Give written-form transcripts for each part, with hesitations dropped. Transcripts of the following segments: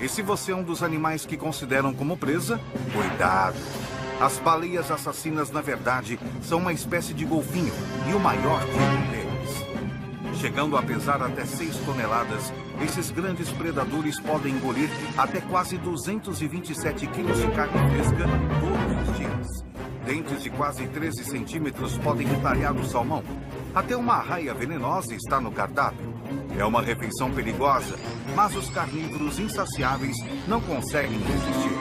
E se você é um dos animais que consideram como presa, cuidado. As baleias assassinas, na verdade, são uma espécie de golfinho e o maior tipo deles. Chegando a pesar até 6 toneladas, esses grandes predadores podem engolir até quase 227 quilos de carne fresca todos os dias. Dentes de quase 13 centímetros podem entalhar o salmão. Até uma arraia venenosa está no cardápio. É uma refeição perigosa, mas os carnívoros insaciáveis não conseguem resistir.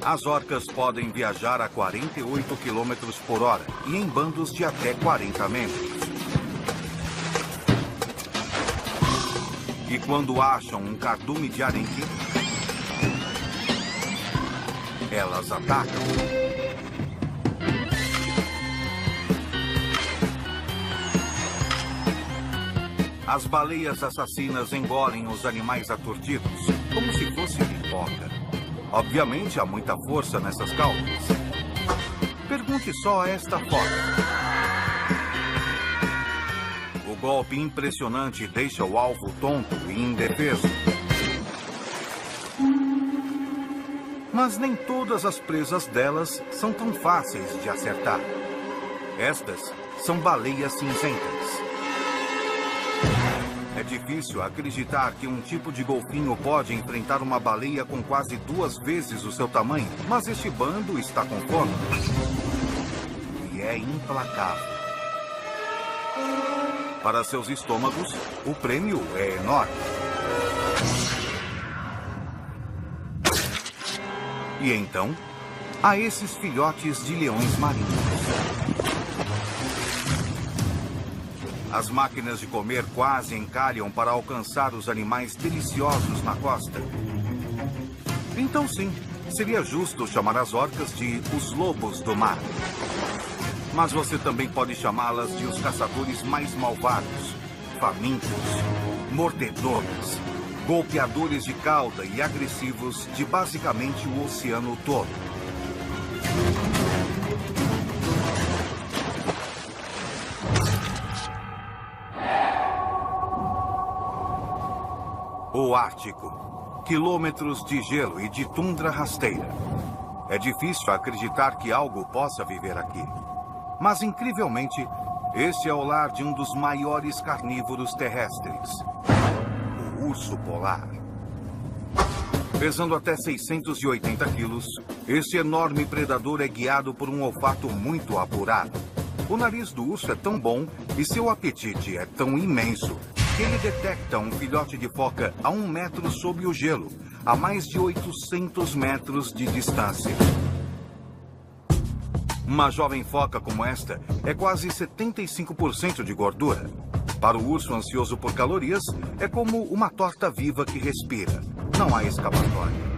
As orcas podem viajar a 48 km por hora e em bandos de até 40 membros. E quando acham um cardume de arenque, elas atacam. As baleias assassinas engolem os animais aturdidos, como se fosse pipoca. Obviamente há muita força nessas caudas. Pergunte só a esta foto. O golpe impressionante deixa o alvo tonto e indefeso. Mas nem todas as presas delas são tão fáceis de acertar. Estas são baleias cinzentas. É difícil acreditar que um tipo de golfinho pode enfrentar uma baleia com quase 2 vezes o seu tamanho, mas este bando está com fome. E é implacável. Para seus estômagos, o prêmio é enorme. E então, há esses filhotes de leões marinhos. As máquinas de comer quase encalham para alcançar os animais deliciosos na costa. Então sim, seria justo chamar as orcas de os lobos do mar. Mas você também pode chamá-las de os caçadores mais malvados, famintos, mordedores, golpeadores de cauda e agressivos de basicamente o oceano todo. O Ártico. Quilômetros de gelo e de tundra rasteira. É difícil acreditar que algo possa viver aqui. Mas, incrivelmente, este é o lar de um dos maiores carnívoros terrestres. O urso polar. Pesando até 680 quilos, este enorme predador é guiado por um olfato muito apurado. O nariz do urso é tão bom e seu apetite é tão imenso que ele detecta um filhote de foca a 1 metro sob o gelo, a mais de 800 metros de distância. Uma jovem foca como esta é quase 75% de gordura. Para o urso ansioso por calorias, é como uma torta viva que respira. Não há escapatória.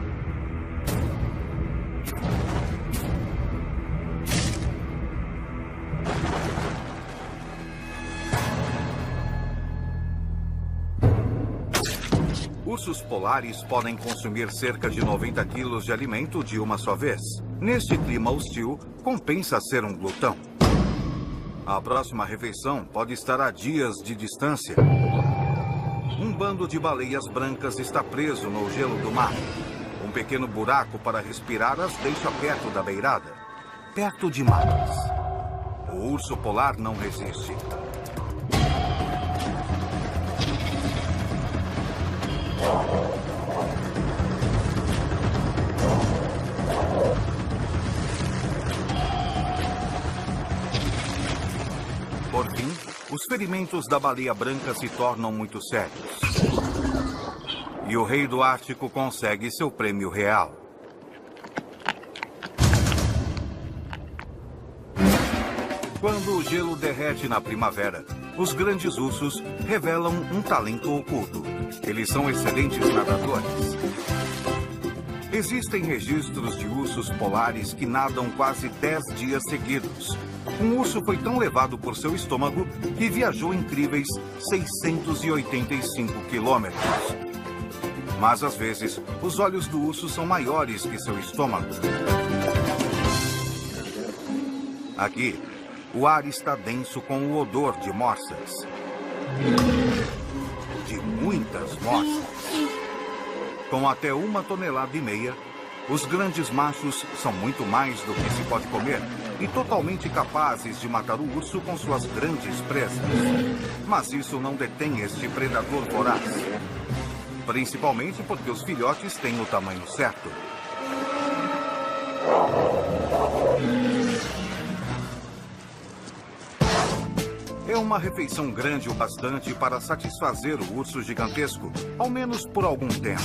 Ursos polares podem consumir cerca de 90 quilos de alimento de uma só vez. Neste clima hostil, compensa ser um glutão. A próxima refeição pode estar a dias de distância. Um bando de baleias brancas está preso no gelo do mar. Um pequeno buraco para respirar as deixa perto da beirada. Perto demais. O urso polar não resiste. Por fim, os ferimentos da baleia branca se tornam muito sérios. E o rei do Ártico consegue seu prêmio real. Quando o gelo derrete na primavera, os grandes ursos revelam um talento oculto. Eles são excelentes nadadores. Existem registros de ursos polares que nadam quase 10 dias seguidos. Um urso foi tão levado por seu estômago que viajou incríveis 685 quilômetros. Mas, às vezes, os olhos do urso são maiores que seu estômago. Aqui, o ar está denso com o odor de morsas. De muitas morsas. Com até 1,5 toneladas, os grandes machos são muito mais do que se pode comer e totalmente capazes de matar o urso com suas grandes presas. Mas isso não detém este predador voraz. Principalmente porque os filhotes têm o tamanho certo. É uma refeição grande o bastante para satisfazer o urso gigantesco, ao menos por algum tempo.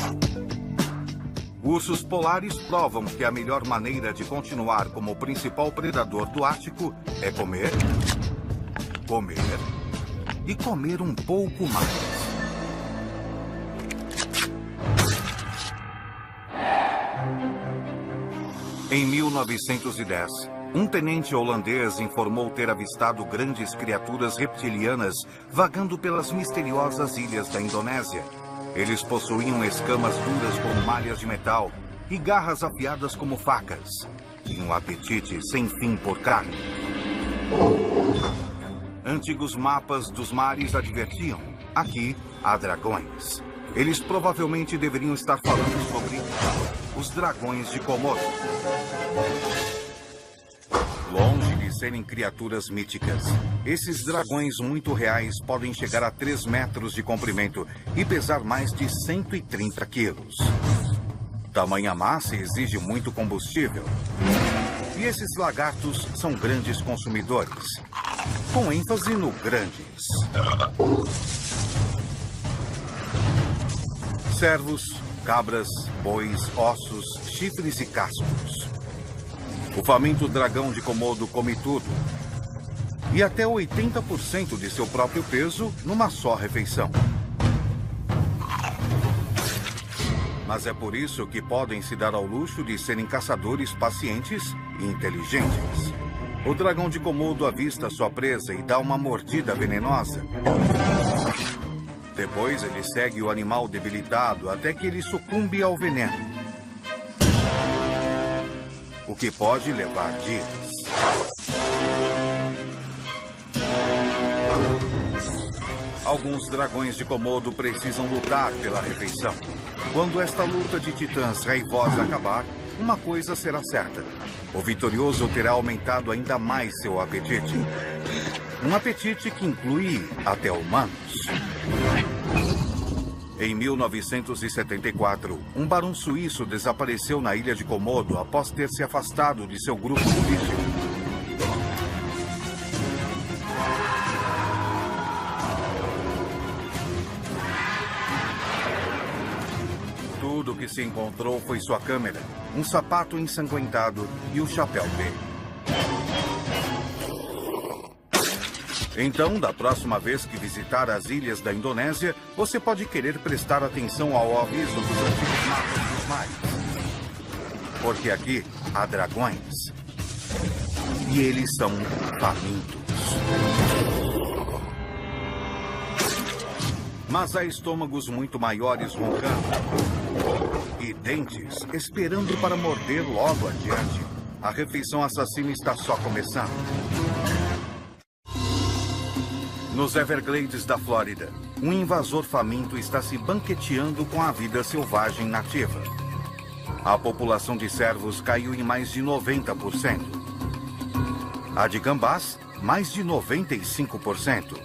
Ursos polares provam que a melhor maneira de continuar como o principal predador do Ártico é comer, comer e comer um pouco mais. Em 1910, um tenente holandês informou ter avistado grandes criaturas reptilianas vagando pelas misteriosas ilhas da Indonésia. Eles possuíam escamas duras como malhas de metal e garras afiadas como facas. Tinham um apetite sem fim por carne. Antigos mapas dos mares advertiam: aqui há dragões. Eles provavelmente deveriam estar falando sobre os dragões de Komodo. Longe de serem criaturas míticas, esses dragões muito reais podem chegar a 3 metros de comprimento e pesar mais de 130 quilos. Tamanha massa exige muito combustível. E esses lagartos são grandes consumidores, com ênfase no grandes. Cervos, cabras, bois, ossos, chifres e cascos. O faminto dragão de Komodo come tudo. E até 80% de seu próprio peso numa só refeição. Mas é por isso que podem se dar ao luxo de serem caçadores pacientes e inteligentes. O dragão de Komodo avista sua presa e dá uma mordida venenosa. Depois ele segue o animal debilitado até que ele sucumbe ao veneno. O que pode levar dias. Alguns dragões de Komodo precisam lutar pela refeição. Quando esta luta de titãs raivosa acabar, uma coisa será certa. O vitorioso terá aumentado ainda mais seu apetite. Um apetite que inclui até humanos. Em 1974, um barão suíço desapareceu na ilha de Komodo após ter se afastado de seu grupo político. Tudo o que se encontrou foi sua câmera, um sapato ensanguentado e o chapéu dele. Então, da próxima vez que visitar as ilhas da Indonésia, você pode querer prestar atenção ao aviso dos antigos mapas dos mares. Porque aqui há dragões. E eles são famintos. Mas há estômagos muito maiores roncando. E dentes esperando para morder logo adiante. A refeição assassina está só começando. Nos Everglades da Flórida, um invasor faminto está se banqueteando com a vida selvagem nativa. A população de cervos caiu em mais de 90%. A de gambás, mais de 95%.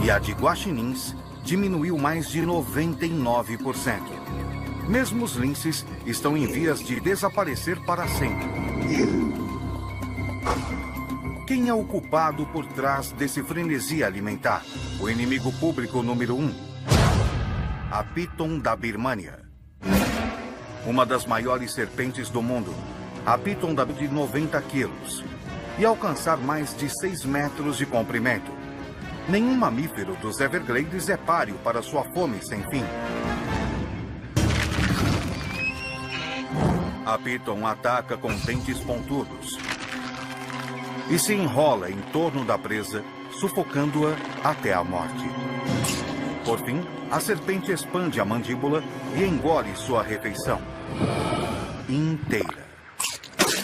E a de guaxinins diminuiu mais de 99%. Mesmo os linces estão em vias de desaparecer para sempre. Quem é o culpado por trás desse frenesi alimentar? O inimigo público número 1. A Piton da Birmânia. Uma das maiores serpentes do mundo. A Piton da de 90 quilos. E alcançar mais de 6 metros de comprimento. Nenhum mamífero dos Everglades é páreo para sua fome sem fim. A Piton ataca com dentes pontudos. E se enrola em torno da presa, sufocando-a até a morte. Por fim, a serpente expande a mandíbula e engole sua refeição inteira.